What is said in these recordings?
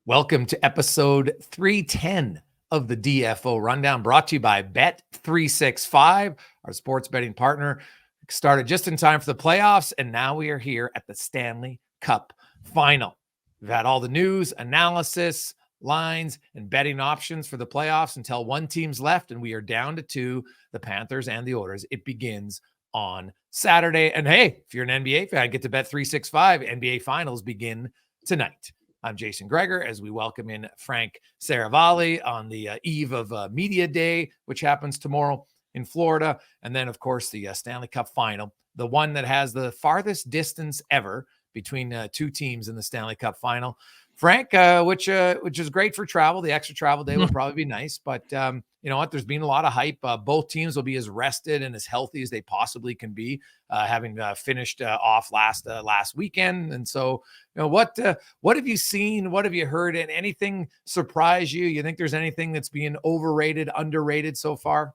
Welcome to episode 310 of the DFO Rundown, brought to you by Bet365, our sports betting partner. Started just in time for the playoffs, and now we are here at the Stanley Cup Final. We've had all the news, analysis, lines, and betting options for the playoffs until one team's left, and we are down to two, the Panthers and the Oilers. It begins on Saturday. And hey, if you're an NBA fan, get to Bet365. NBA Finals begin tonight. I'm Jason Greger as we welcome in Frank Saravalli on the eve of Media Day, which happens tomorrow in Florida. And then, of course, the Stanley Cup Final, the one that has the farthest distance ever between two teams in the Stanley Cup Final. Frank, which is great for travel. The extra travel day will probably be nice, but you know what? There's been a lot of hype. Both teams will be as rested and as healthy as they possibly can be, having finished off last weekend. And so, you know, what have you seen? What have you heard? And anything surprise you? You think there's anything that's being overrated, underrated so far?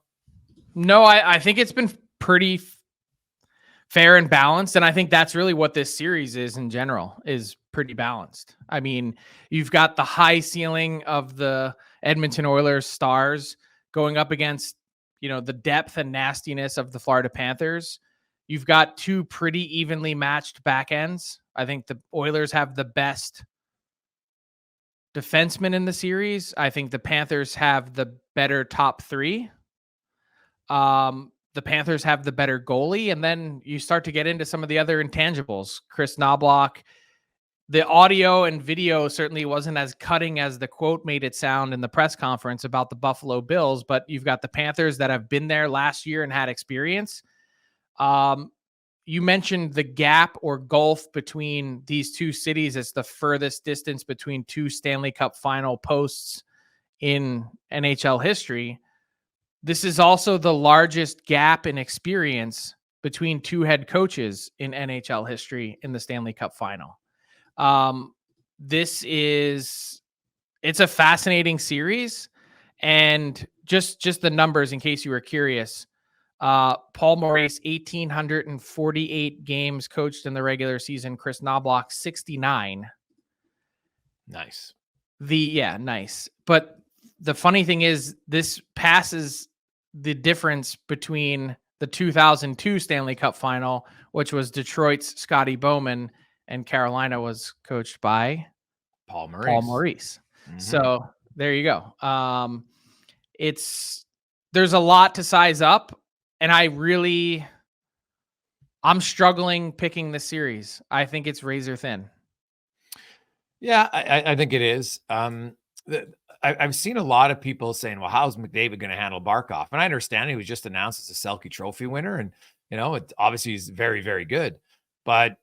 No, I think it's been pretty fair and balanced. And I think that's really what this series is in general, is pretty balanced. I mean, you've got the high ceiling of the Edmonton Oilers stars going up against, you know, the depth and nastiness of the Florida Panthers. You've got two pretty evenly matched back ends. I think the Oilers have the best defenseman in the series. I think the Panthers have the better top three. The Panthers have the better goalie, and then you start to get into some of the other intangibles. Chris Knobloch, the audio and video certainly wasn't as cutting as the quote made it sound in the press conference about the Buffalo Bills, but you've got the Panthers that have been there last year and had experience. You mentioned the gap or gulf between these two cities. It's the furthest distance between two Stanley Cup final posts in NHL history. This is also the largest gap in experience between two head coaches in NHL history in the Stanley Cup final. It's a fascinating series, and just the numbers in case you were curious. Paul Maurice, 1,848 games coached in the regular season. Chris Knobloch, 69. Nice. Nice. But the funny thing is, this passes the difference between the 2002 Stanley Cup final, which was Detroit's Scotty Bowman, and Carolina was coached by Paul Maurice. Mm-hmm. So there you go. There's a lot to size up, and I'm struggling picking the series. I think it's razor thin. Yeah, I think it is. I've seen a lot of people saying, well, how's McDavid going to handle Barkov? And I understand he was just announced as a Selke Trophy winner. And, you know, obviously he's very, very good. But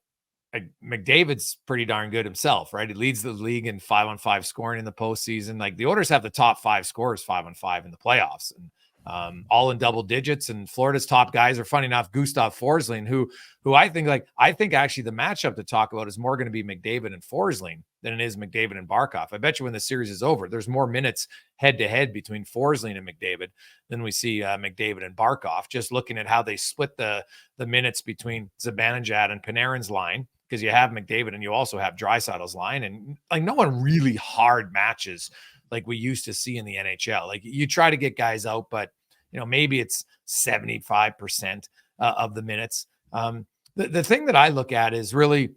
McDavid's pretty darn good himself, right? He leads the league in 5-on-5 scoring in the postseason. Like, the Oilers have the top 5 scorers 5-on-5 in the playoffs, and all in double digits. And Florida's top guys are, funny enough, Gustav Forsling, who I think actually the matchup to talk about is more going to be McDavid and Forsling than it is McDavid and Barkov. I bet you when the series is over, there's more minutes head to head between Forsling and McDavid than we see McDavid and Barkov, just looking at how they split the minutes between Zibanejad and Panarin's line, because you have McDavid and you also have Draisaitl's line, and like, no one really hard matches like we used to see in the NHL. Like, you try to get guys out, but you know, maybe it's 75% of the minutes. The thing that I look at is really,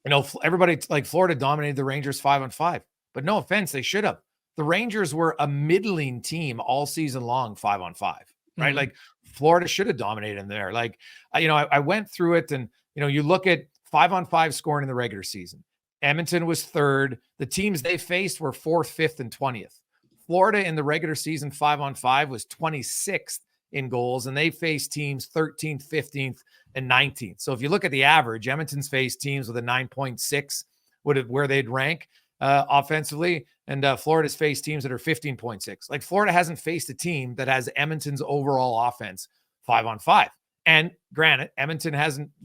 you know, everybody, like, Florida dominated the Rangers 5-on-5, but no offense, they should have. The Rangers were a middling team all season long, 5-on-5, right? Mm-hmm. Like, Florida should have dominated them there. Like, you know, I went through it, and, you know, you look at 5-on-5 scoring in the regular season. Edmonton was third. The teams they faced were 4th, 5th, and 20th. Florida in the regular season 5-on-5 was 26th in goals, and they faced teams 13th, 15th, and 19th. So if you look at the average, Edmonton's faced teams with a 9.6 where they'd rank offensively, and Florida's faced teams that are 15.6. Like, Florida hasn't faced a team that has Edmonton's overall offense 5-on-5. And granted,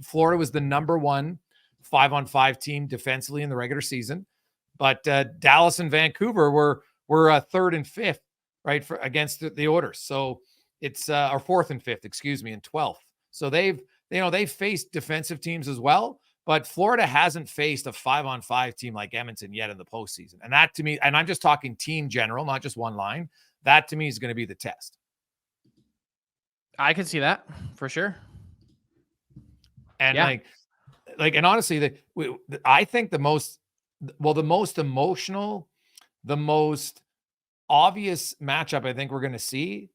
Florida was the number one 5-on-5 team defensively in the regular season, but Dallas and Vancouver were 3rd and 5th, right, against the Oilers. So it's or 4th and 5th, excuse me, and 12th. So they've faced defensive teams as well, but Florida hasn't faced a 5-on-5 team like Edmonton yet in the postseason. And that to me, and I'm just talking team general, not just one line, that to me is going to be the test. I can see that for sure. And and honestly, I think the most emotional, the most obvious matchup I think we're going to see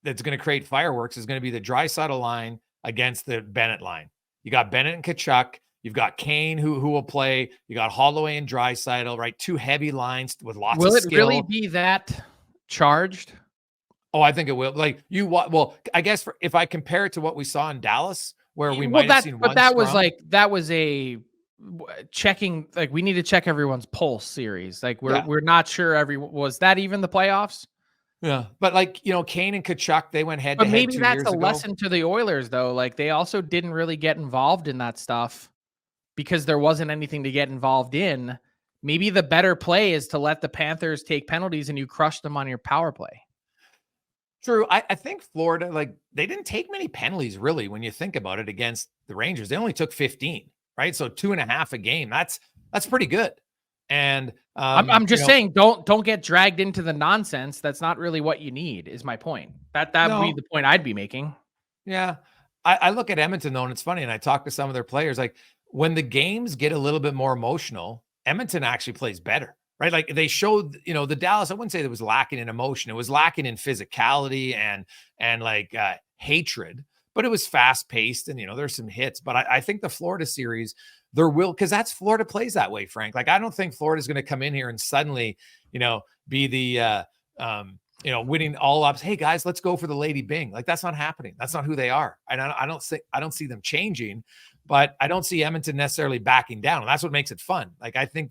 that's going to create fireworks is going to be the Draisaitl line against the Bennett line. You got Bennett and Tkachuk. You've got Kane who will play. You got Holloway and Draisaitl, right? Two heavy lines with lots of skill. Will it really be that charged? Oh, I think it will. Like well, I guess if I compare it to what we saw in Dallas, where we Well, might have seen one, but that was a checking. Like we need to check everyone's pulse series. Like we're not sure was that even the playoffs? Yeah, but Kane and Tkachuk, they went head But to head. maybe that's a lesson to the Oilers, though. Like they also didn't really get involved in that stuff because there wasn't anything to get involved in. Maybe the better play is to let the Panthers take penalties and you crush them on your power play. True. I think Florida, they didn't take many penalties, really, when you think about it, against the Rangers. They only took 15, right? So 2.5 a game. That's pretty good. And I'm just saying, don't get dragged into the nonsense. That's not really what you need, is my point. That would be the point I'd be making. Yeah. I look at Edmonton, though, and it's funny, and I talk to some of their players, like when the games get a little bit more emotional, Edmonton actually plays better. Right. Like they showed, the Dallas, I wouldn't say that was lacking in emotion. It was lacking in physicality and hatred, but it was fast paced and, there's some hits. But I think the Florida series, because that's Florida plays that way, Frank. Like, I don't think Florida's going to come in here and suddenly, be the, winning all ups. Hey guys, let's go for the Lady Bing. Like that's not happening. That's not who they are. And I don't see them changing, but I don't see Edmonton necessarily backing down. And that's what makes it fun. Like, I think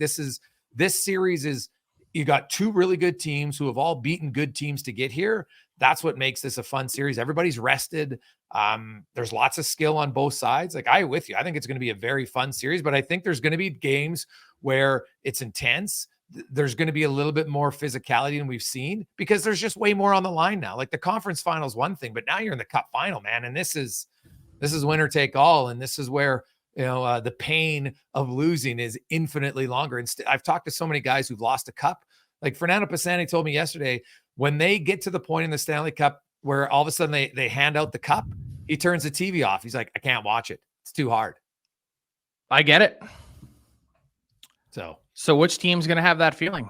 this series is, you got two really good teams who have all beaten good teams to get here. That's what makes this a fun series. Everybody's rested. There's lots of skill on both sides. Like, I'm with you. I think it's going to be a very fun series, but I think there's going to be games where it's intense. There's going to be a little bit more physicality than we've seen because there's just way more on the line now. Like the conference final is one thing, but now you're in the cup final, man. And this is winner take all. And this is where, the pain of losing is infinitely longer. And I've talked to so many guys who've lost a cup. Like Fernando Pisani told me yesterday, when they get to the point in the Stanley Cup where all of a sudden they hand out the cup, he turns the TV off. He's like, I can't watch it. It's too hard. I get it. So which team's going to have that feeling?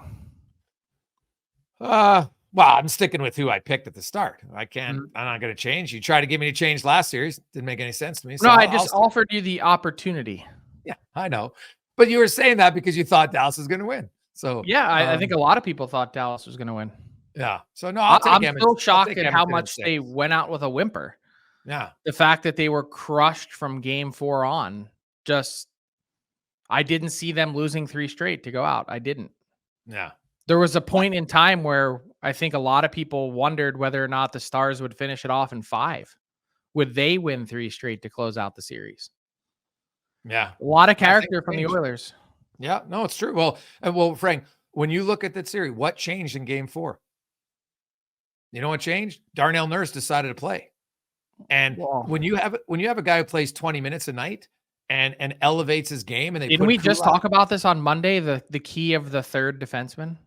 Well, I'm sticking with who I picked at the start. I'm not going to change. You tried to get me to change last series. Didn't make any sense to me. So no, I just offered you the opportunity. Yeah, I know. But you were saying that because you thought Dallas was going to win. So yeah, I think a lot of people thought Dallas was going to win. Yeah. So no, I'm still shocked at how much they went out with a whimper. Yeah. The fact that they were crushed from game 4 on, I didn't see them losing 3 straight to go out. I didn't. Yeah. There was a point in time where I think a lot of people wondered whether or not the Stars would finish it off in 5. Would they win 3 straight to close out the series? Yeah. A lot of character from the Oilers. Yeah, no, it's true. Well, Frank, when you look at that series, what changed in game 4? You know what changed? Darnell Nurse decided to play. And when you have a guy who plays 20 minutes a night and elevates his game, and didn't we just talk about this on Monday, the key of the third defenseman?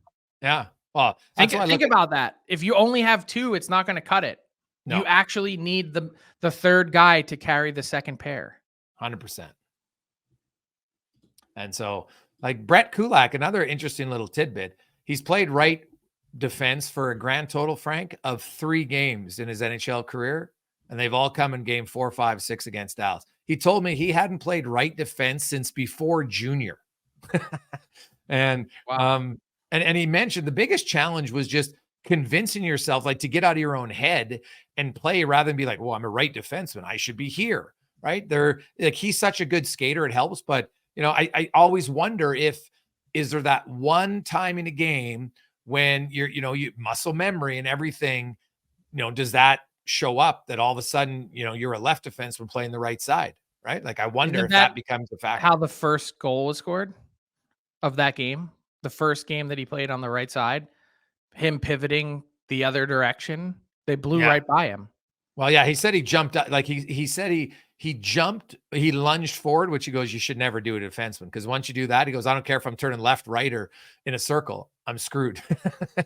Yeah. Well, think about that. If you only have 2, it's not going to cut it. No. You actually need the third guy to carry the second pair. 100%. And so, like Brett Kulak, another interesting little tidbit. He's played right defense for a grand total, Frank, of 3 games in his NHL career, and they've all come in game 4, 5, 6 against Dallas. He told me he hadn't played right defense since before junior. And wow. And he mentioned the biggest challenge was just convincing yourself, like, to get out of your own head and play rather than be like, well, I'm a right defenseman, I should be here, right? He's such a good skater, it helps. But, I always wonder is there that one time in a game when you muscle memory and everything, does that show up that all of a sudden, you're a left defenseman playing the right side, right? Like, I wonder if that becomes a factor. How the first goal was scored of that game? The first game that he played on the right side, him pivoting the other direction, they blew right by him. Well, yeah, he said he jumped like he said he jumped, he lunged forward, which he goes, you should never do a defenseman because once you do that, he goes, I don't care if I'm turning left, right, or in a circle, I'm screwed.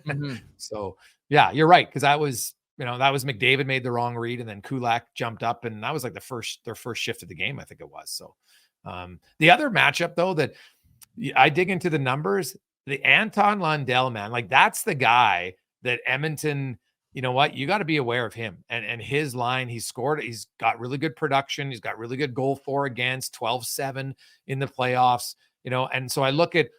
Mhm. So yeah, you're right because that was that was McDavid made the wrong read and then Kulak jumped up and that was like their first shift of the game, I think it was. So the other matchup though that I dig into the numbers, the Anton Lundell, man, like that's the guy that Edmonton, you know what, you got to be aware of him and his line. He's got really good production. He's got really good goal for against 12-7 in the playoffs, and so I look at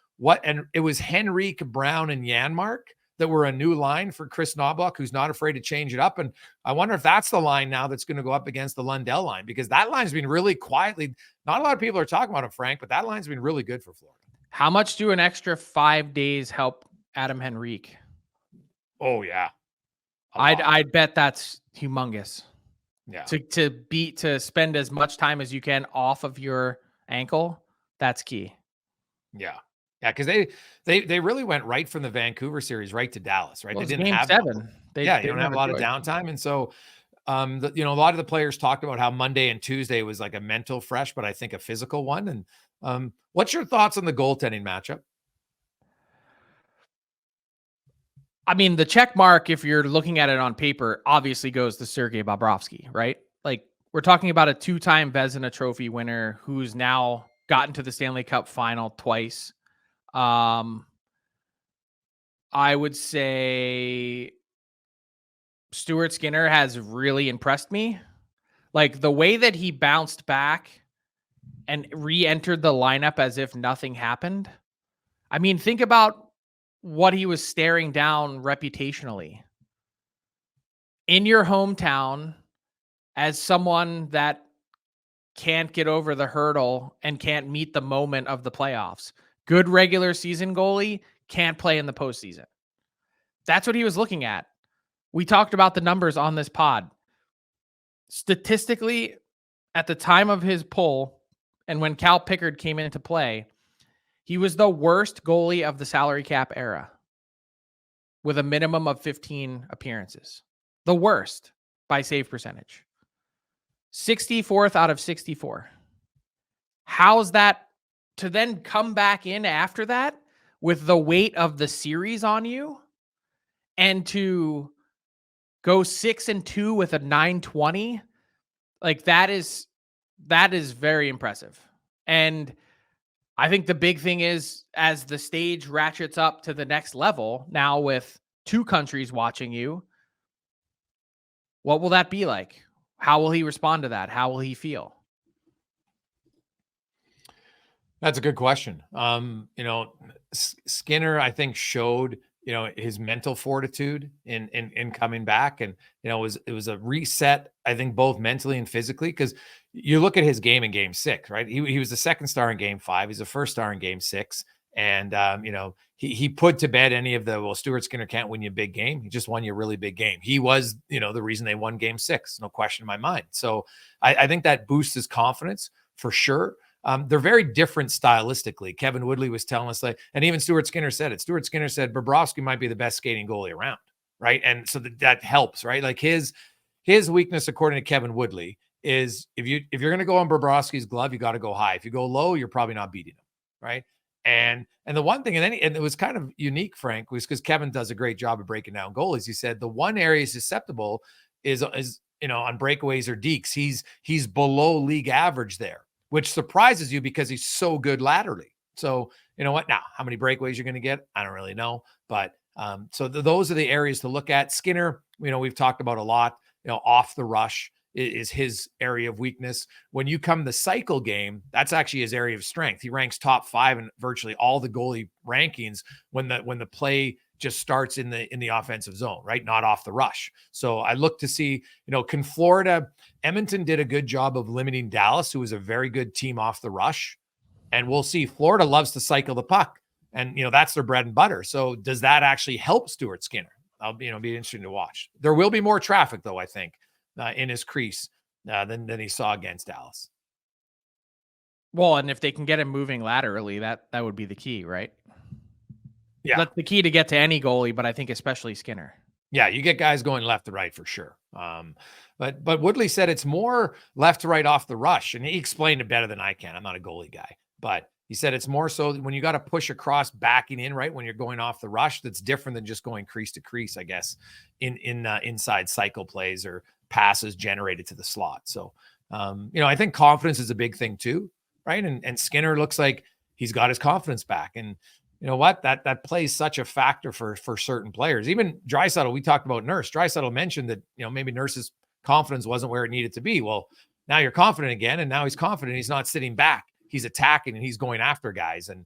and it was Henrique, Brown, and Janmark that were a new line for Chris Knobloch, who's not afraid to change it up. And I wonder if that's the line now that's going to go up against the Lundell line, because that line's been really quietly, not a lot of people are talking about him, Frank, but that line's been really good for Florida. How much do an extra 5 days help Adam Henrique? Oh yeah. I'd bet that's humongous. Yeah. To spend as much time as you can off of your ankle, that's key. Yeah. Yeah, because they really went right from the Vancouver series right to Dallas, right? Well, they didn't game have 7. you don't have a lot of downtime, and so a lot of the players talked about how Monday and Tuesday was like a mental fresh, but I think a physical one. And what's your thoughts on the goaltending matchup? I mean, the check mark, if you're looking at it on paper, obviously goes to Sergei Bobrovsky, right? Like we're talking about a 2-time Vezina Trophy winner who's now gotten to the Stanley Cup Final twice. I would say Stuart Skinner has really impressed me. Like the way that he bounced back and re-entered the lineup as if nothing happened. I mean, think about what he was staring down reputationally. In your hometown, as someone that can't get over the hurdle and can't meet the moment of the playoffs. Good regular season goalie, can't play in the postseason. That's what he was looking at. We talked about the numbers on this pod. Statistically, at the time of his pull, and when Cal Pickard came into play, he was the worst goalie of the salary cap era with a minimum of 15 appearances. The worst by save percentage. 64th out of 64. How's that to then come back in after that with the weight of the series on you and to go 6-2 with a 920? Like that is very impressive. And I think the big thing is as the stage ratchets up to the next level now with 2 countries watching you, what will that be like? How will he respond to that? How will he That's a good question. Skinner, I think, showed his mental fortitude in coming back, and it was a reset. I think both mentally and physically, because you look at his game in Game 6, right? He was the second star in Game 5. He's the first star in Game 6, and he put to bed any of the Stuart Skinner can't win you a big game. He just won you a really big game. He was the reason they won Game 6, no question in my mind. So I think that boosts his confidence for sure. They're very different stylistically. Kevin Woodley was telling us and even Stuart Skinner said it. Stuart Skinner said Bobrovsky might be the best skating goalie around, right? And so that helps, right? Like his weakness, according to Kevin Woodley, is if you're going to go on Bobrovsky's glove, you got to go high. If you go low, you're probably not beating him, right? And the one thing, and it was kind of unique, Frank, was because Kevin does a great job of breaking down goalies. He said the one area he's susceptible is on breakaways or dekes. He's below league average there, which surprises you because he's so good laterally. So you know what? Now, how many breakaways you're going to get, I don't really know. But so those are the areas to look at. Skinner, we've talked about a lot. Off the rush is his area of weakness. When you come the cycle game, that's actually his area of strength. He ranks top 5 in virtually all the goalie rankings when the play just starts in the offensive zone, right? Not off the rush. So I look to see, can Edmonton did a good job of limiting Dallas, who is a very good team off the rush. And we'll see. Florida loves to cycle the puck, and that's their bread and butter. So does that actually help Stuart Skinner? I'll be interesting to watch. There will be more traffic though, I think, in his crease than he saw against Dallas. Well, and if they can get him moving laterally, that would be the key, right? Yeah. That's the key to get to any goalie, but I think especially Skinner. Yeah, you get guys going left to right for sure. But Woodley said it's more left to right off the rush, and he explained it better than I can. I'm not a goalie guy, but he said it's more so when you got to push across backing in, right, when you're going off the rush. That's different than just going crease to crease, I guess, in inside cycle plays or passes generated to the slot. So I think confidence is a big thing too, right? And Skinner looks like he's got his confidence back. And you know what? That plays such a factor for certain players. Even Draisaitl, we talked about Nurse. Draisaitl mentioned that, maybe Nurse's confidence wasn't where it needed to be. Well, now you're confident again, and now he's confident. He's not sitting back. He's attacking and he's going after guys. And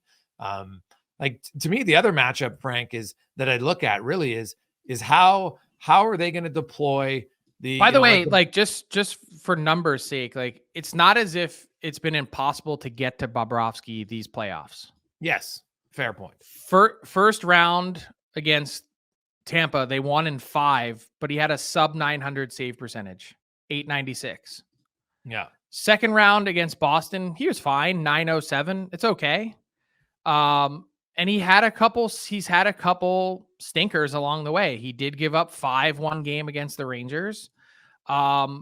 like to me, the other matchup, Frank, is that I look at really is how are they going to deploy the. By the way, like just for numbers' sake, like it's not as if it's been impossible to get to Bobrovsky these playoffs. Yes. Fair point. First round against Tampa, they won in 5, but he had a sub 900 save percentage, 896. Yeah. Second round against Boston, he was fine, 907. It's okay. And he's had a couple stinkers along the way. He did give up 5 one game against the Rangers. But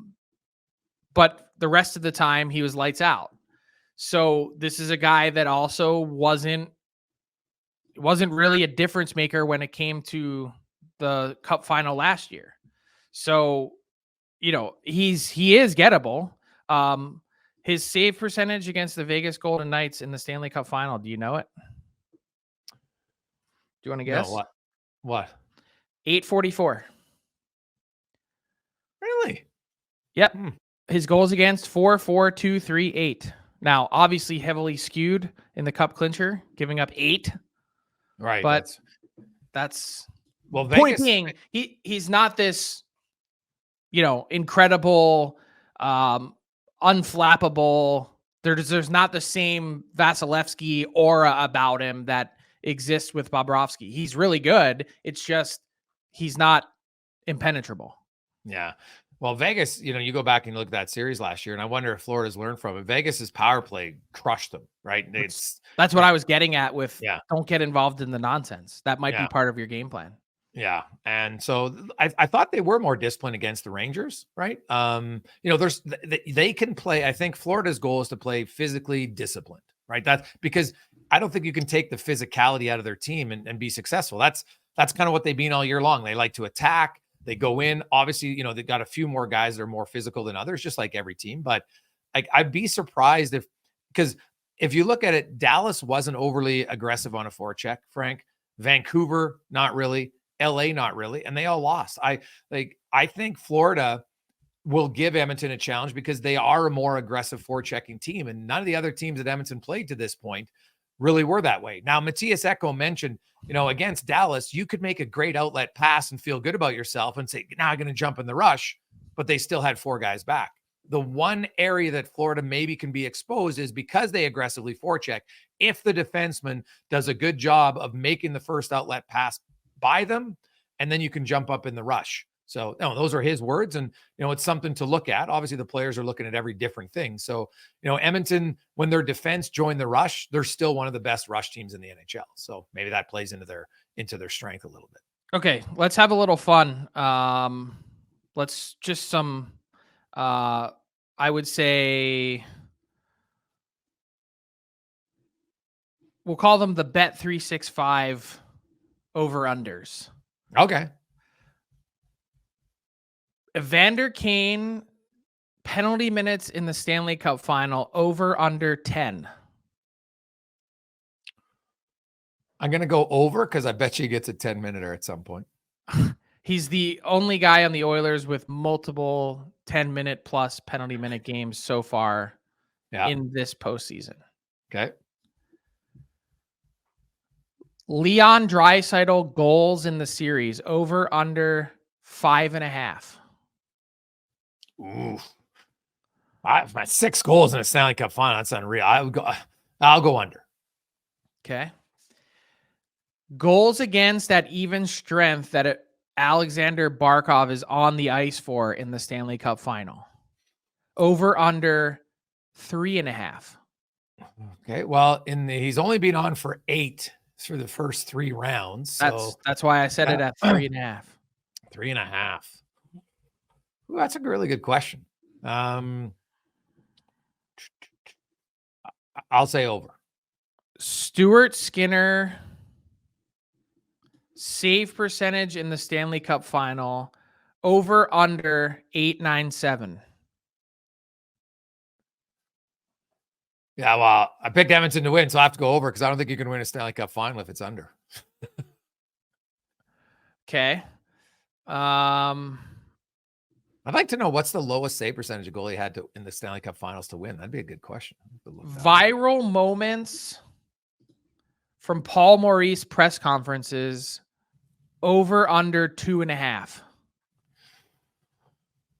the rest of the time he was lights out. So this is a guy that also wasn't really a difference maker when it came to the Cup final last year. So, he is gettable. His save percentage against the Vegas Golden Knights in the Stanley Cup final, do you know it? Do you want to guess? No, what? 844. Really? Yep. His goals against 4-4-2-3-8. Now, obviously heavily skewed in the Cup clincher, giving up 8. Right. But that's well, point Vegas, being, he's not this, incredible, unflappable. There's not the same Vasilevsky aura about him that exists with Bobrovsky. He's really good. It's just he's not impenetrable. Yeah. Well, Vegas, you go back and look at that series last year, and I wonder if Florida's learned from it. Vegas's power play crushed them, right? That's what I was getting at with don't get involved in the nonsense. That might be part of your game plan. Yeah. And so I thought they were more disciplined against the Rangers, right? They can play. I think Florida's goal is to play physically disciplined, right? That's because I don't think you can take the physicality out of their team and be successful. That's kind of what they've been all year long. They like to attack. They go in. Obviously, they've got a few more guys that are more physical than others, just like every team. But I'd be surprised because if you look at it, Dallas wasn't overly aggressive on a forecheck, Frank. Vancouver, not really. LA, not really. And they all lost. I think Florida will give Edmonton a challenge because they are a more aggressive forechecking team. And none of the other teams that Edmonton played to this point really were that way. Now, Matthias Ekholm mentioned, against Dallas, you could make a great outlet pass and feel good about yourself and say, now I'm going to jump in the rush, but they still had 4 guys back. The one area that Florida maybe can be exposed is because they aggressively forecheck. If the defenseman does a good job of making the first outlet pass by them, and then you can jump up in the rush. So those are his words. And, it's something to look at. Obviously the players are looking at every different thing. So, Edmonton, when their defense joined the rush, they're still one of the best rush teams in the NHL. So maybe that plays into their strength a little bit. Okay. Let's have a little fun. Let's just I would say we'll call them the Bet365 over-unders. Okay. Evander Kane penalty minutes in the Stanley Cup final over under 10. I'm going to go over because I bet you he gets a 10-minute at some point. He's the only guy on the Oilers with multiple 10-minute plus penalty minute games so far in this postseason. Okay. Leon Draisaitl goals in the series over under 5.5. Ooh, my 6 goals in a Stanley Cup final. That's unreal. I'll go under. Okay. Goals against at even strength that Alexander Barkov is on the ice for in the Stanley Cup final. Over under 3.5. Okay. Well, he's only been on for 8 through the first 3 rounds. So that's why I said it at 3.5. 3.5. Ooh, that's a really good question. I'll say over. Stuart Skinner save percentage in the Stanley Cup Final over under 897. Yeah, well, I picked Edmonton to win, so I have to go over because I don't think you can win a Stanley Cup Final if it's under. Okay. I'd like to know what's the lowest save percentage a goalie had to in the Stanley Cup Finals to win. That'd be a good question. Viral moments from Paul Maurice press conferences over under 2.5.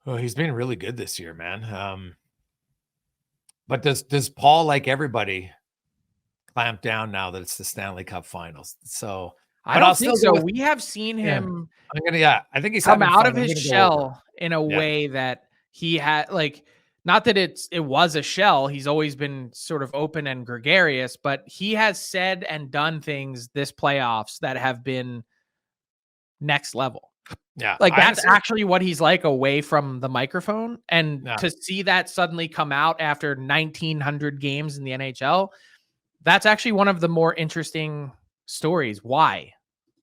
Oh, he's been really good this year, man. But does Paul, like everybody, clamp down now that it's the Stanley Cup Finals? So I don't think so. We have seen him I think he's come having out fun. of his shell in a way that he had, like, not that it was a shell. He's always been sort of open and gregarious, but he has said and done things this playoffs that have been next level. Yeah. Like, that's actually what he's like away from the microphone. And Yeah. to see that suddenly come out after 1,900 games in the NHL, that's actually one of the more interesting stories. Why?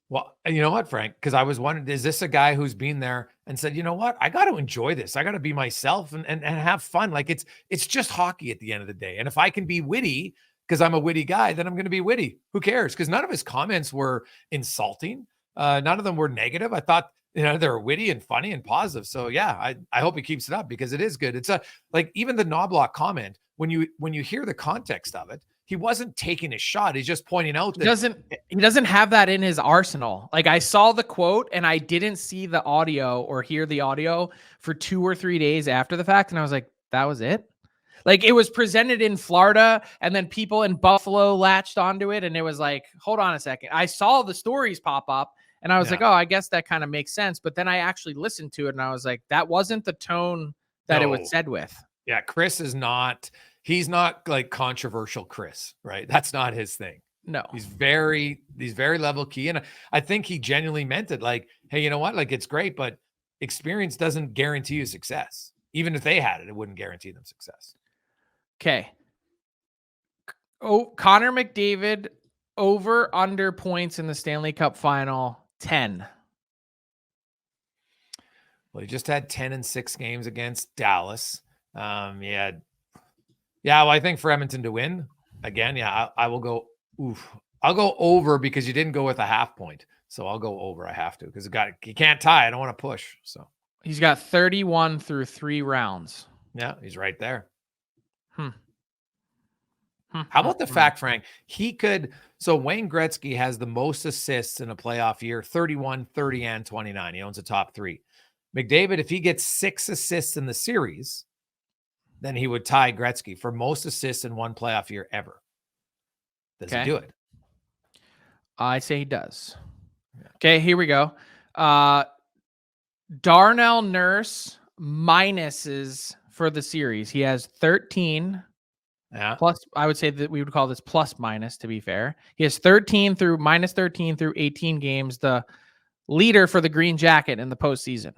Well, you know what, Frank? Because I was wondering, is this a guy who's been there and said, you know what, I got to enjoy this. I got to be myself and have fun. Like it's just hockey at the end of the day. And if I can be witty because I'm a witty guy, then I'm going to be witty. Who cares? Because none of his comments were insulting. None of them were negative. I thought, they're witty and funny and positive. So yeah, I hope he keeps it up because it is good. It's like even the Knobloch comment, when you hear the context of it, he wasn't taking a shot. He's just pointing out that he doesn't have that in his arsenal. Like, I saw the quote and I didn't see the audio or hear the audio for 2 or 3 days after the fact. And I was like, that was it. Like, it was presented in Florida and then people in Buffalo latched onto it. And it was like, hold on a second. I saw the stories pop up and I was like, oh, I guess that kind of makes sense. But then I actually listened to it and I was like, that wasn't the tone that it was said with. Yeah. Chris is not, he's not like controversial Chris, right? That's not his thing. No, he's very level key. And I think he genuinely meant it. Like, hey, you know what? Like, it's great, but experience doesn't guarantee you success. Even if they had it, it wouldn't guarantee them success. Okay. Oh, Connor McDavid over under points in the Stanley Cup Final 10. Well, he just had 10 in 6 games against Dallas. Yeah, well, I think for Edmonton to win again, I will go. I'll go over because you didn't go with a half point, so I'll go over. I have to because you can't tie. I don't want to push. So he's got 31 through 3 rounds. Yeah, he's right there. How about the fact, Frank? He could. So Wayne Gretzky has the most assists in a playoff year: 31, 30, and 29. He owns the top 3. McDavid, if he gets 6 assists in the series, then he would tie Gretzky for most assists in one playoff year ever. Does he do it? I say he does. Yeah. Okay, here we go. Darnell Nurse minuses for the series. He has 13. Yeah. Plus, I would say that we would call this plus minus, to be fair. He has minus 13 through 18 games, the leader for the Green Jacket in the postseason.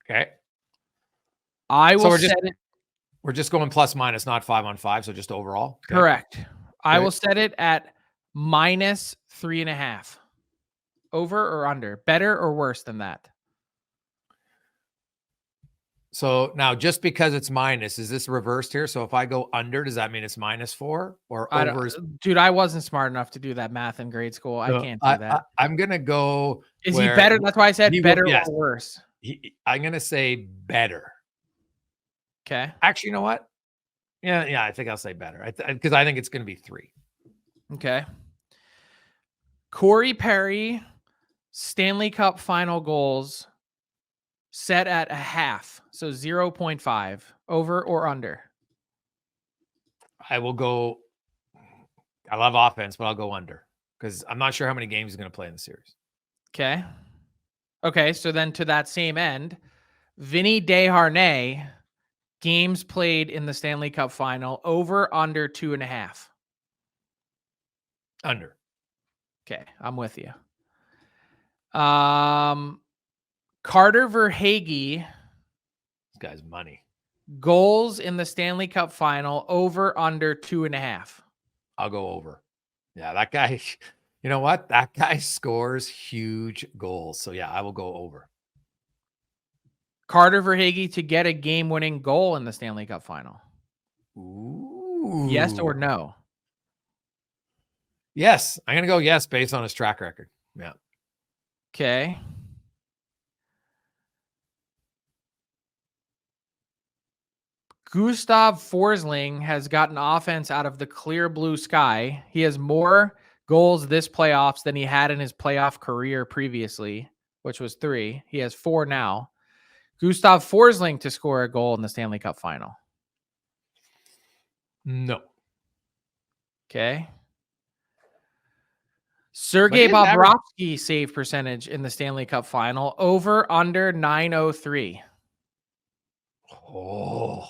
Okay. We're just going plus minus, not 5-on-5, so just overall. Okay. Correct. Okay. I will set it at minus 3.5. Over or under? Better or worse than that? So now, just because it's minus, is this reversed here? So if I go under, does that mean it's -4 or over? Dude, I wasn't smart enough to do that math in grade school. I can't do that. I'm going to go. Is he better? That's why I said better or worse. I'm going to say better. Okay. Actually, you know what? Yeah, I think I'll say better because I think it's going to be 3. Okay. Corey Perry, Stanley Cup final goals set at a half. So 0.5. Over or under? I will go. I love offense, but I'll go under because I'm not sure how many games he's going to play in the series. Okay. So then to that same end, Vinny Desharnais, games played in the Stanley Cup final, over under 2.5. Under. Okay, I'm with you. Carter Verhaeghe, This guy's money. goals in the Stanley Cup Final, over under 2.5. I'll go over. Yeah, that guy, you know what? That guy scores huge goals. So yeah, I will go over. Carter Verhaeghe to get a game-winning goal in the Stanley Cup Final. Ooh. Yes or no? Yes. I'm going to go yes based on his track record. Yeah. Okay. Gustav Forsling has gotten offense out of the clear blue sky. He has more goals this playoffs than he had in his playoff career previously, which was 3. He has 4 now. Gustav Forsling to score a goal in the Stanley Cup Final. No. Okay. Sergei Bobrovsky save percentage in the Stanley Cup Final, over under 903. Oh.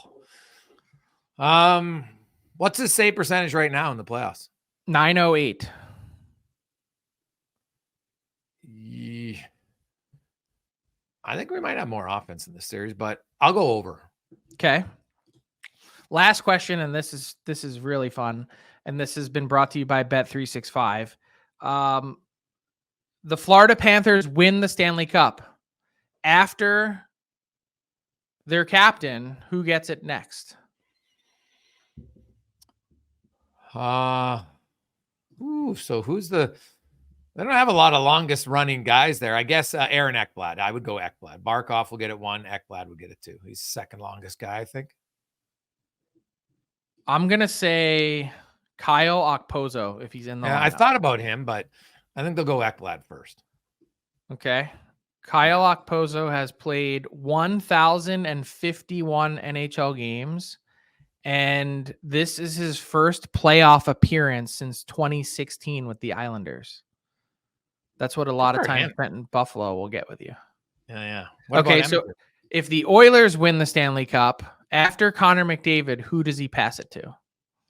What's his save percentage right now in the playoffs? 908. I think we might have more offense in this series, but I'll go over. Okay. Last question, and this is really fun, and this has been brought to you by Bet365. The Florida Panthers win the Stanley Cup. After their captain, who gets it next? So who's the? They don't have a lot of longest running guys there. I guess Aaron Ekblad. I would go Ekblad. Barkov will get it 1. Ekblad would get it 2. He's second longest guy, I think. I'm gonna say Kyle Okposo if he's in the lineup. I thought about him, but I think they'll go Ekblad first. Okay. Kyle Okposo has played 1,051 NHL games, and this is his first playoff appearance since 2016 with the Islanders. That's what a lot of times spent in Buffalo will get with you. Yeah. Okay, so if the Oilers win the Stanley Cup, after Connor McDavid, who does he pass it to?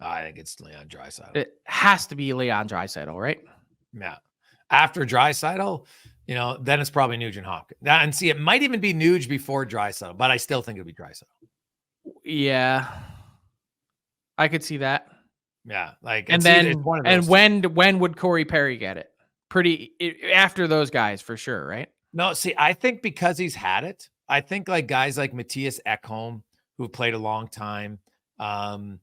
I think it's Leon Draisaitl. It has to be Leon Draisaitl, right? Yeah. After Draisaitl, then it's probably Nugent Hopkins. And see, it might even be Nuge before Draisaitl, but I still think it'll be Draisaitl. Yeah. I could see that. Yeah. When would Corey Perry get it? After those guys for sure, right? No, see, I think because he's had it, I think like guys like Matthias Ekholm, who've played a long time. Then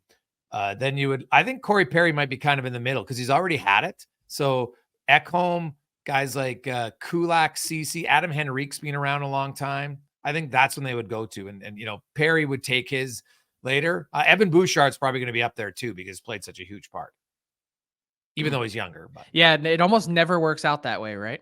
I think Corey Perry might be kind of in the middle because he's already had it. So Ekholm, guys like Kulak, Ceci, Adam Henrique's been around a long time. I think that's when they would go to. And Perry would take his later. Evan Bouchard's probably going to be up there too because he's played such a huge part. Even though he's younger. But. Yeah, it almost never works out that way, right?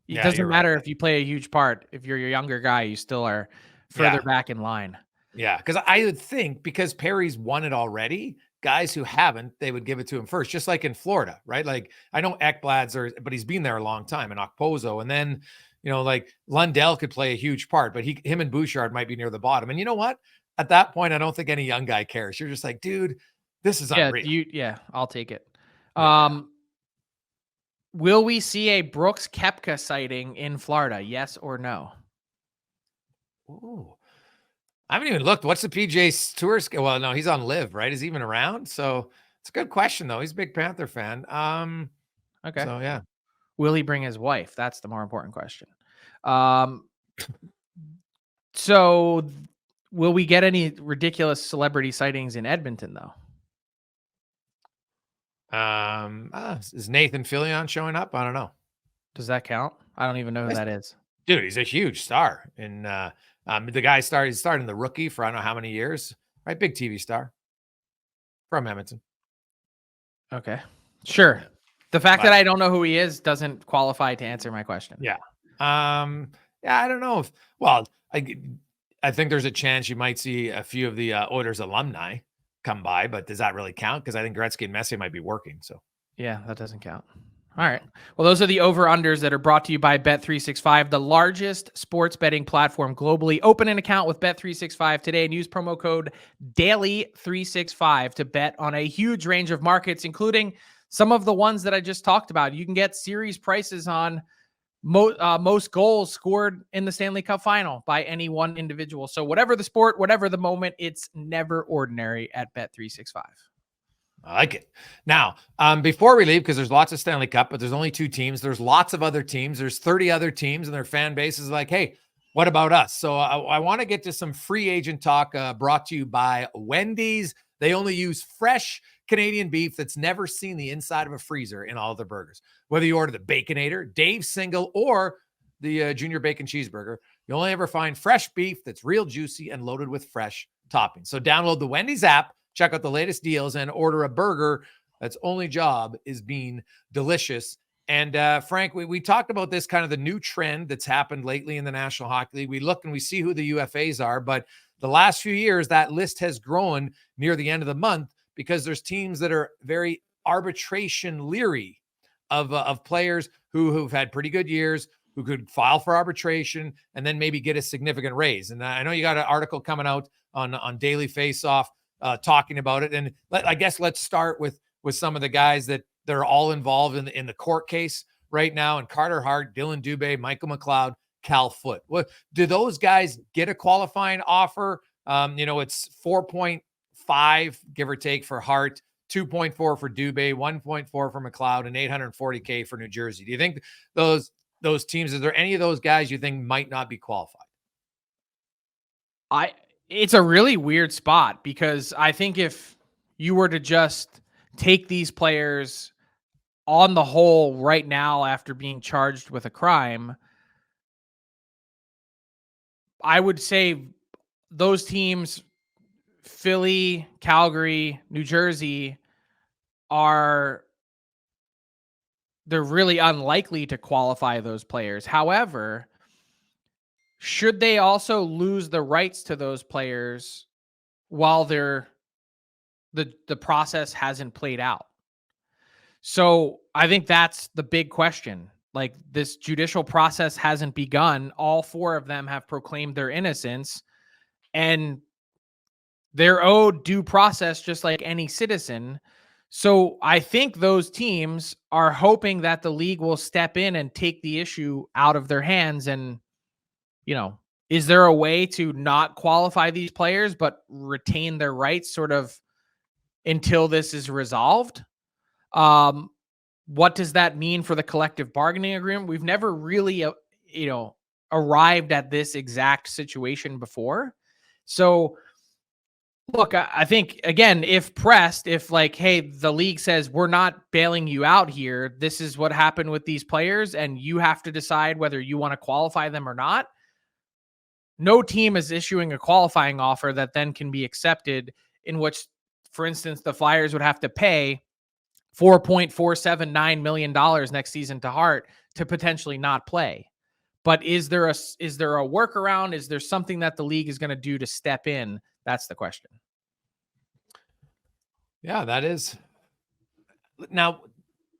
It doesn't matter if you play a huge part. If you're a younger guy, you still are further back in line. Yeah, because I would think because Perry's won it already, guys who haven't, they would give it to him first, just like in Florida, right? Like I know Ekblad's but he's been there a long time, and Okposo, and then like Lundell could play a huge part, but him and Bouchard might be near the bottom. And you know what? At that point, I don't think any young guy cares. You're just like, dude, this is unreal. I'll take it. Yeah. Will we see a Brooks Koepka sighting in Florida? Yes or no? Ooh. I haven't even looked. What's the PGA Tour? Well, no, he's on Live, right? Is he even around? So it's a good question, though. He's a big Panther fan. Okay. So, yeah. Will he bring his wife? That's the more important question. So will we get any ridiculous celebrity sightings in Edmonton, though? Is Nathan Fillion showing up? I don't know. Does that count? I don't even know who that is. Dude, he's a huge star. And the guy he's starting the Rookie for I don't know how many years, right? Big TV star from Edmonton. Okay. Sure. Yeah. The fact that I don't know who he is doesn't qualify to answer my question. Yeah. I don't know I think there's a chance you might see a few of the Oilers alumni come by, but does that really count? Because I think Gretzky and Messier might be working. So yeah, that doesn't count. All right. Well, those are the over-unders that are brought to you by Bet365, the largest sports betting platform globally. Open an account with Bet365 today and use promo code DAILY365 to bet on a huge range of markets, including some of the ones that I just talked about. You can get series prices on most goals scored in the Stanley Cup Final by any one individual. So whatever the sport, whatever the moment, it's never ordinary at Bet365. I like it. Now, before we leave, because there's lots of Stanley Cup, but there's only 2 teams. There's lots of other teams. There's 30 other teams, and their fan base is like, hey, what about us? So I want to get to some free agent talk brought to you by Wendy's. They only use fresh Canadian beef that's never seen the inside of a freezer in all of their burgers. Whether you order the Baconator, Dave's Single, or the Junior Bacon Cheeseburger, you'll only ever find fresh beef that's real juicy and loaded with fresh toppings. So download the Wendy's app, check out the latest deals, and order a burger that's only job is being delicious. And Frank, we talked about this kind of the new trend that's happened lately in the National Hockey League. We look and we see who the UFAs are, but the last few years, that list has grown near the end of the month because there's teams that are very arbitration leery of players who've had pretty good years, who could file for arbitration and then maybe get a significant raise. And I know you got an article coming out on Daily Faceoff talking about it. And I guess let's start with some of the guys that are all involved in the court case right now. And Carter Hart, Dylan Dubé, Michael McLeod, Cal Foote. What do those guys get a qualifying offer? It's 4.5 give or take for Hart, 2.4 for Dubé, 1.4 for McLeod, and $840K for New Jersey. Do you think those teams, is there any of those guys you think might not be qualified? It's a really weird spot because I think if you were to just take these players on the whole right now after being charged with a crime, I would say those teams, Philly, Calgary, New Jersey, they're really unlikely to qualify those players. However, should they also lose the rights to those players while the process hasn't played out? So I think that's the big question. Like, this judicial process hasn't begun. All 4 of them have proclaimed their innocence, and they're owed due process just like any citizen. So I think those teams are hoping that the league will step in and take the issue out of their hands. And, is there a way to not qualify these players but retain their rights sort of until this is resolved? What does that mean for the collective bargaining agreement? We've never really, arrived at this exact situation before. So look, I think, again, if pressed, if like, hey, the league says we're not bailing you out here, this is what happened with these players, and you have to decide whether you want to qualify them or not. No team is issuing a qualifying offer that then can be accepted, in which, for instance, the Flyers would have to pay $4.479 million next season to Hart to potentially not play. But is there a workaround? Is there something that the league is going to do to step in? That's the question. Yeah, that is. Now,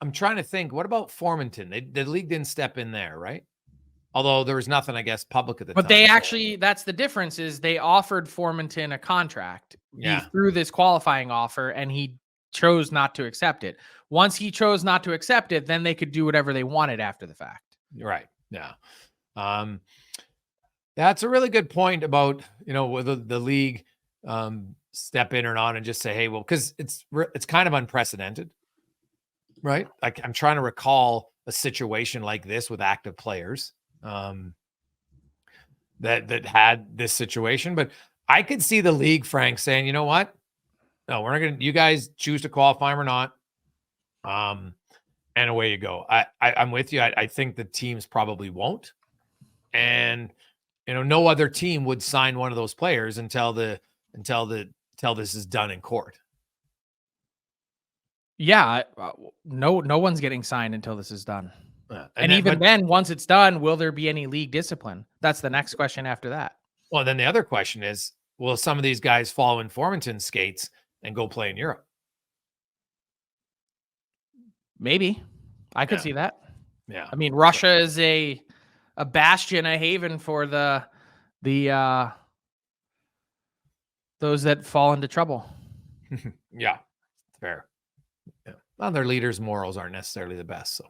I'm trying to think, what about Formanton? The league didn't step in there, right? Although there was nothing, I guess, public at the time. But they actually, that's the difference, is they offered Formanton a contract through this qualifying offer, and he chose not to accept it. Once he chose not to accept it, then they could do whatever they wanted after the fact. Right. Yeah. That's a really good point about, whether the league step in or not and just say, hey, well, because it's kind of unprecedented, right? Like, I'm trying to recall a situation like this with active players that had this situation, but I could see the league, Frank, saying, you know what? No, we're not going to, you guys choose to qualify or not. And away you go. I'm with you. I think the teams probably won't. And, no other team would sign one of those players until this is done in court. Yeah. No one's getting signed until this is done. And then, even then, once it's done, will there be any league discipline? That's the next question after that. Well, then the other question is, will some of these guys follow in Formanton's skates and go play in Europe? Maybe. I could see that. Yeah. I mean, Russia is a bastion, a haven for the those that fall into trouble. Yeah. Fair. Yeah. Well, their leaders' morals aren't necessarily the best, so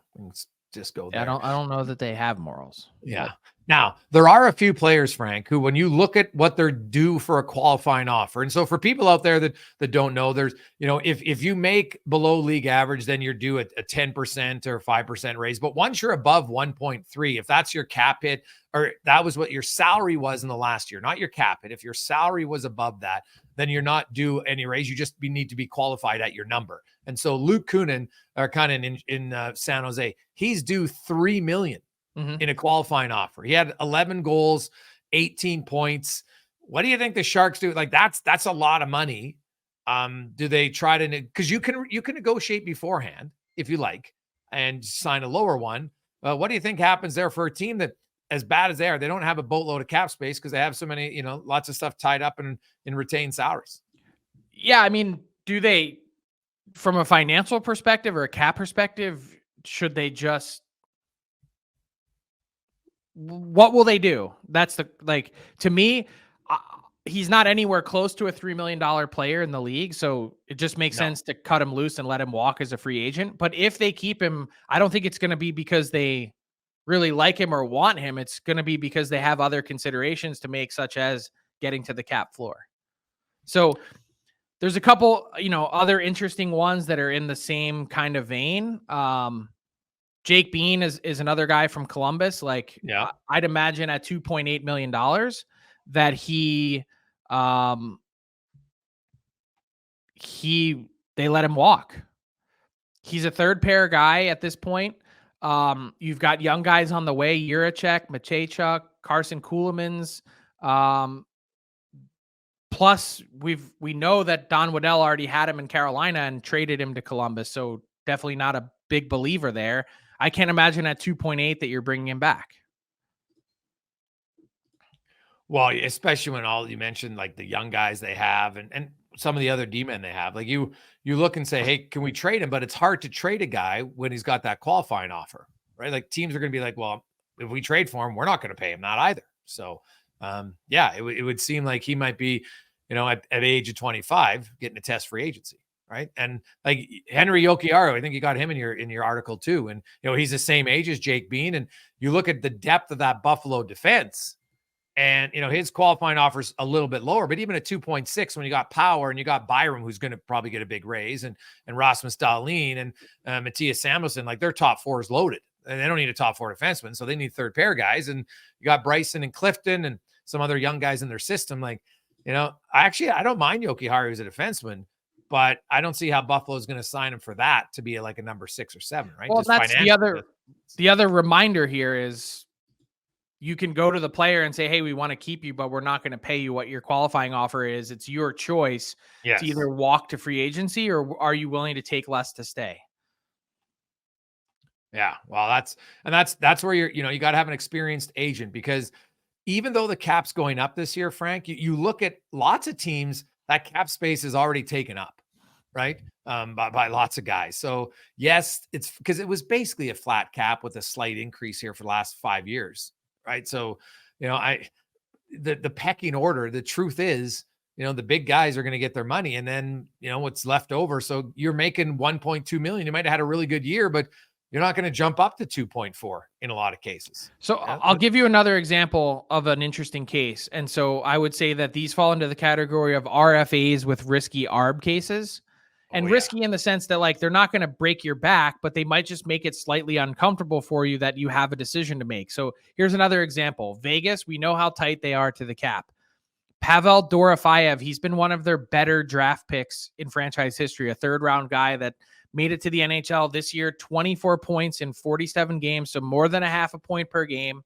just go I there. don't know that they have morals. Yeah. Now, there are a few players, Frank, who when you look at what they're due for a qualifying offer, and so for people out there that don't know, there's, if you make below league average, then you're due a 10% or 5% raise. But once you're above 1.3, if that's your cap hit, or that was what your salary was in the last year, not your cap hit, if your salary was above that, then you're not due any raise. You just need to be qualified at your number. And so Luke Kunin, or kind of in San Jose, he's due $3 million in a qualifying offer. He had 11 goals, 18 points. What do you think the Sharks do? Like that's a lot of money. Do they try to, because you can negotiate beforehand if you like and sign a lower one. What do you think happens there for a team that, as bad as they are, they don't have a boatload of cap space because they have so many, lots of stuff tied up in retained salaries? Yeah, I mean, do they, from a financial perspective or a cap perspective, should they just, what will they do? That's to me, he's not anywhere close to a $3 million player in the league. So it just makes sense to cut him loose and let him walk as a free agent. But if they keep him, I don't think it's going to be because they really like him or want him. It's going to be because they have other considerations to make, such as getting to the cap floor. So there's a couple, other interesting ones that are in the same kind of vein. Jake Bean is another guy from Columbus. Yeah. I'd imagine at $2.8 million that they let him walk. He's a third pair guy at this point. You've got young guys on the way: Juracek, Matejchuk, Carson Kuhlmans. Plus, we know that Don Waddell already had him in Carolina and traded him to Columbus, so definitely not a big believer there. I can't imagine at 2.8 that you're bringing him back. Well, especially when all you mentioned, like the young guys they have and some of the other D-men they have, like you look and say, hey, can we trade him? But it's hard to trade a guy when he's got that qualifying offer, right? Like teams are going to be like, well, if we trade for him, we're not going to pay him that either. So, yeah, it would seem like he might be, at the age of 25, getting a test free agency. Right. And like Henry Jokiharju, I think you got him in your article too. And, he's the same age as Jake Bean. And you look at the depth of that Buffalo defense and, his qualifying offers a little bit lower, but even at 2.6, when you got Power and you got Byram, who's going to probably get a big raise, and Rasmus Dahlin and Matthias Samuelsson, like their top four is loaded and they don't need a top four defenseman. So they need third pair guys. And you got Bryson and Clifton and some other young guys in their system. Like, I don't mind Jokiharju as a defenseman, but I don't see how Buffalo is going to sign him for that to be like a number 6 or 7, right? Well, just that's the other reminder here is you can go to the player and say, hey, we want to keep you, but we're not going to pay you what your qualifying offer is. It's your choice to either walk to free agency or are you willing to take less to stay? Yeah. Well, that's where you got to have an experienced agent, because even though the cap's going up this year, Frank, you look at lots of teams, that cap space is already taken up, right? By lots of guys. So yes, it's because it was basically a flat cap with a slight increase here for the last 5 years, right? So, the pecking order, the truth is, the big guys are going to get their money and then, what's left over. So you're making 1.2 million. You might've had a really good year, but you're not going to jump up to 2.4 in a lot of cases. So I'll give you another example of an interesting case. And so I would say that these fall into the category of RFAs with risky ARB cases. And risky in the sense that like they're not going to break your back, but they might just make it slightly uncomfortable for you that you have a decision to make. So here's another example. Vegas, we know how tight they are to the cap. Pavel Dorofeyev, he's been one of their better draft picks in franchise history, a third-round guy that made it to the NHL this year, 24 points in 47 games, so more than a half a point per game,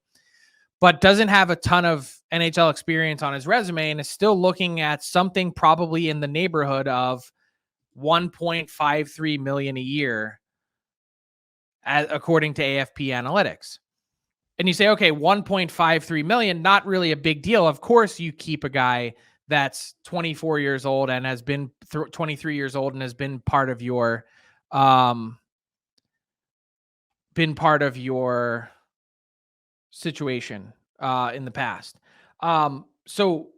but doesn't have a ton of NHL experience on his resume and is still looking at something probably in the neighborhood of $1.53 million a year, according to AFP Analytics. And you say, okay, $1.53 million, not really a big deal. Of course, you keep a guy that's 24 years old and has been 23 years old and has been part of your situation in the past. So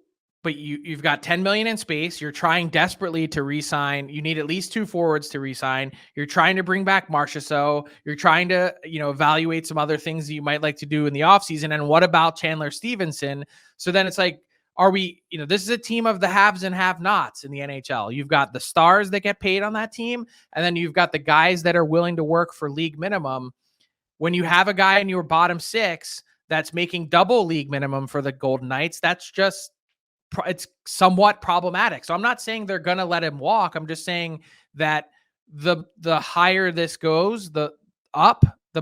but you've got 10 million in space. You're trying desperately to re-sign. You need at least 2 forwards to re-sign. You're trying to bring back Marchessault. You're trying to, evaluate some other things that you might like to do in the offseason. And what about Chandler Stevenson? So then it's like, are we, this is a team of the haves and have-nots in the NHL. You've got the stars that get paid on that team, and then you've got the guys that are willing to work for league minimum. When you have a guy in your bottom 6 that's making double league minimum for the Golden Knights, it's somewhat problematic. So I'm not saying they're going to let him walk. I'm just saying that the higher this goes, the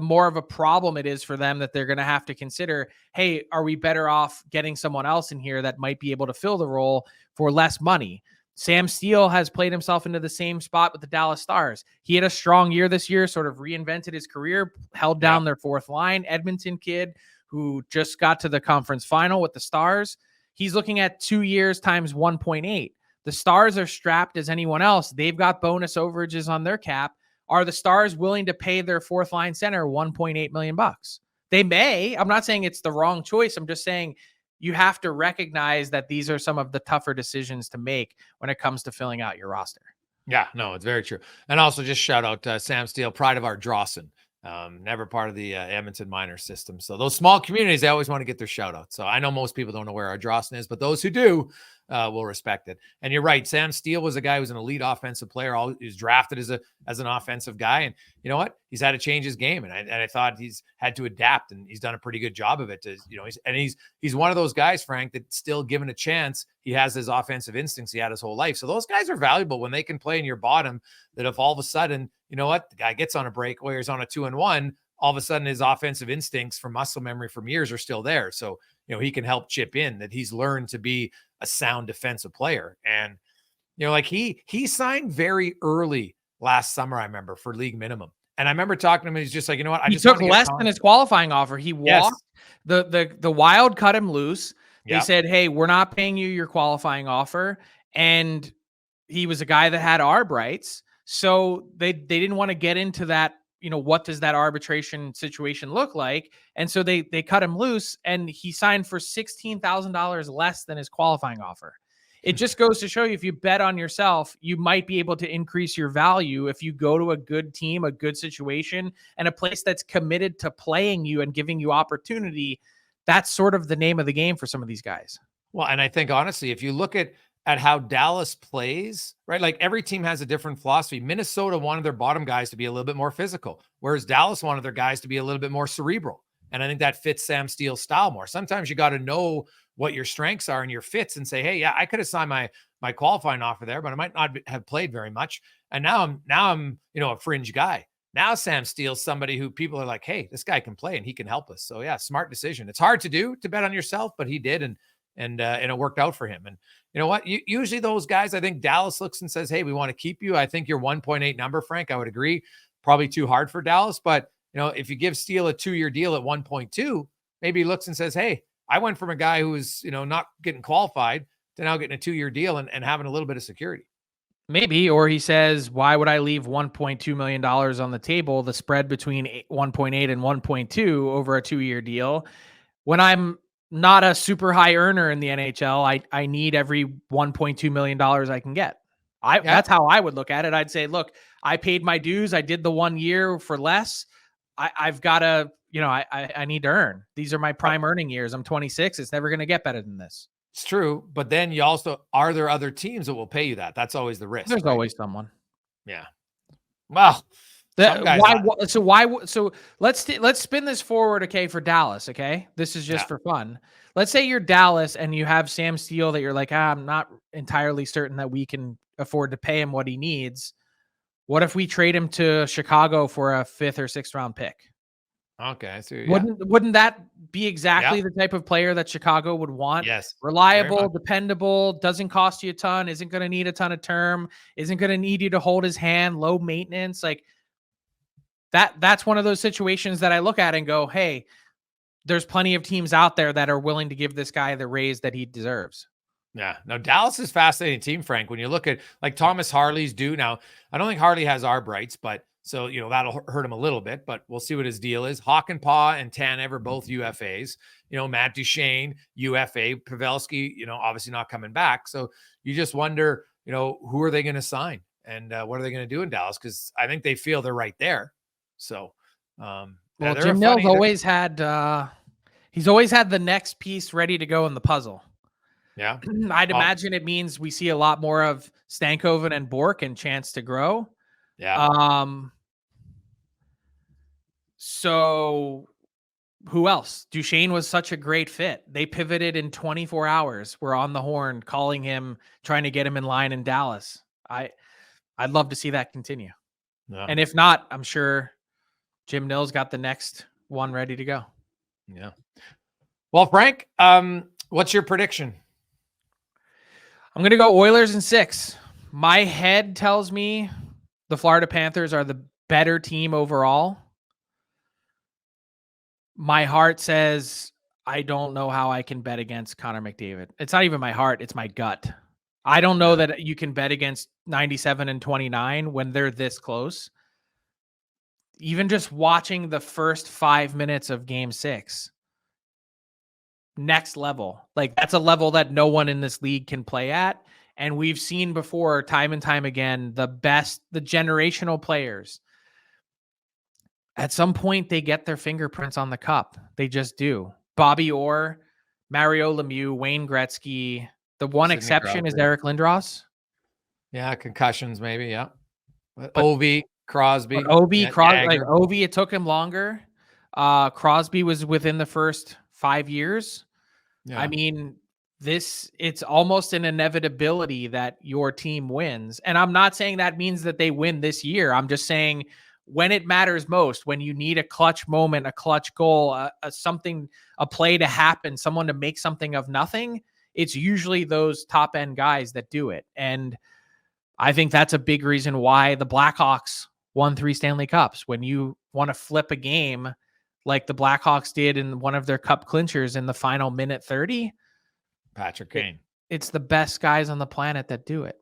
more of a problem it is for them, that they're going to have to consider, hey, are we better off getting someone else in here that might be able to fill the role for less money? Sam Steele has played himself into the same spot with the Dallas Stars. He had a strong year this year, sort of reinvented his career, held down their fourth line. Edmonton kid who just got to the conference final with the Stars. He's looking at 2 years times 1.8. The Stars are strapped as anyone else. They've got bonus overages on their cap. Are the Stars willing to pay their fourth line center $1.8 million? They may. I'm not saying it's the wrong choice. I'm just saying you have to recognize that these are some of the tougher decisions to make when it comes to filling out your roster. Yeah, no, it's very true. And also just shout out Sam Steele, pride of our Drawson. Never part of the Edmonton minor system. So those small communities, they always want to get their shout out. So I know most people don't know where our Drawson is, but those who do will respect it. And you're right. Sam Steele was a guy who was an elite offensive player. He was drafted as an offensive guy. And you know what? He's had to change his game. And I thought he's had to adapt, and he's done a pretty good job of it. He's one of those guys, Frank, that still given a chance, he has his offensive instincts he had his whole life. So those guys are valuable when they can play in your bottom, that if all of a sudden, you know what, the guy gets on a breakaway or he's on a 2-1, all of a sudden his offensive instincts from muscle memory from years are still there. So, he can help chip in, that he's learned to be a sound defensive player. And, like he signed very early last summer, I remember, for league minimum. And I remember talking to him, and he's just like, you know what? He took less than his qualifying offer. He walked. The Wild cut him loose. They said, hey, we're not paying you your qualifying offer. And he was a guy that had arb rights. So they didn't want to get into that, what does that arbitration situation look like? And so they cut him loose, and he signed for $16,000 less than his qualifying offer. It just goes to show you, if you bet on yourself, you might be able to increase your value if you go to a good team, a good situation, and a place that's committed to playing you and giving you opportunity. That's sort of the name of the game for some of these guys. Well, and I think, honestly, if you look at how Dallas plays, right? Like every team has a different philosophy. Minnesota wanted their bottom guys to be a little bit more physical, whereas Dallas wanted their guys to be a little bit more cerebral. And I think that fits Sam Steele's style more. Sometimes you got to know what your strengths are and your fits and say, hey, yeah, I could have signed my qualifying offer there, but I might not have played very much. And now I'm, a fringe guy. Now Sam Steele's somebody who people are like, hey, this guy can play and he can help us. So yeah, smart decision. It's hard to do, to bet on yourself, but he did. And it worked out for him. And you know what? Usually those guys, I think Dallas looks and says, hey, we want to keep you. I think your 1.8 number, Frank, I would agree, probably too hard for Dallas. But, if you give Steele a 2-year deal at 1.2, maybe he looks and says, hey, I went from a guy who was, not getting qualified to now getting a 2-year deal and having a little bit of security. Maybe, or he says, why would I leave $1.2 million on the table, the spread between 1.8 and 1.2 over a 2-year deal, when I'm not a super high earner in the NHL. I need every $1.2 million I can get. That's how I would look at it. I'd say, look, I paid my dues. I did the 1 year for less. I've got to, I need to earn. These are my prime earning years. I'm 26. It's never going to get better than this. It's true. But then you also, are there other teams that will pay you that? That's always the risk. There's always someone. Yeah. Well, so let's spin this forward, okay, for Dallas, okay? This is just for fun. Let's say you're Dallas and you have Sam Steele that you're like, I'm not entirely certain that we can afford to pay him what he needs. What if we trade him to Chicago for a 5th or 6th round pick? Okay, so wouldn't that be exactly the type of player that Chicago would want? Yes. Reliable, dependable, doesn't cost you a ton, isn't going to need a ton of term, isn't going to need you to hold his hand, low maintenance, like that's one of those situations that I look at and go, hey, there's plenty of teams out there that are willing to give this guy the raise that he deserves. Yeah. Now, Dallas is a fascinating team, Frank. When you look at like Thomas Harley's due now, I don't think Harley has arb rights, but So, that'll hurt him a little bit, but we'll see what his deal is. Hakanpää and Tanev are both UFAs. Matt Duchene, UFA. Pavelski, obviously not coming back. So you just wonder, who are they going to sign and what are they going to do in Dallas? Because I think they feel they're right there. So, well, Jim Nill's always had he's always had the next piece ready to go in the puzzle. Yeah, I'd imagine it means we see a lot more of Stankoven and Bork and chance to grow. Yeah. So who else? Duchene was such a great fit. They pivoted in 24 hours. We're on the horn calling him, trying to get him in line in Dallas. I'd love to see that continue. Yeah. And if not, I'm sure Jim Nill's got the next one ready to go. Yeah. Well, Frank, what's your prediction? I'm going to go Oilers in 6. My head tells me the Florida Panthers are the better team overall. My heart says I don't know how I can bet against Connor McDavid. It's not even my heart, it's my gut. I don't know that you can bet against 97 and 29 when they're this close. Even just watching the first 5 minutes of game 6. Next level. Like, that's a level that no one in this league can play at. And we've seen before, time and time again, the generational players. At some point, they get their fingerprints on the cup. They just do. Bobby Orr, Mario Lemieux, Wayne Gretzky. The one exception is Eric Lindros. Yeah, concussions maybe, yeah. But Ovi, Crosby. Crosby, like Ovi, it took him longer. Crosby was within the first 5 years. Yeah. I mean, it's almost an inevitability that your team wins. And I'm not saying that means that they win this year. I'm just saying when it matters most, when you need a clutch moment, a clutch goal, a play to happen, someone to make something of nothing, it's usually those top end guys that do it. And I think that's a big reason why the Blackhawks won 3 Stanley Cups. When you want to flip a game like the Blackhawks did in one of their cup clinchers in the final minute 30, Patrick Kane. It's the best guys on the planet that do it.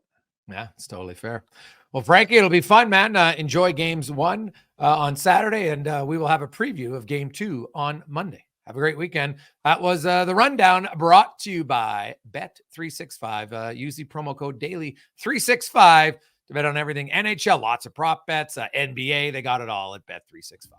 Yeah, it's totally fair. Well, Frankie, it'll be fun, man. Enjoy games 1 on Saturday, and we will have a preview of game 2 on Monday. Have a great weekend. That was the rundown brought to you by Bet365. Use the promo code DAILY365 to bet on everything NHL. Lots of prop bets, NBA. They got it all at Bet365.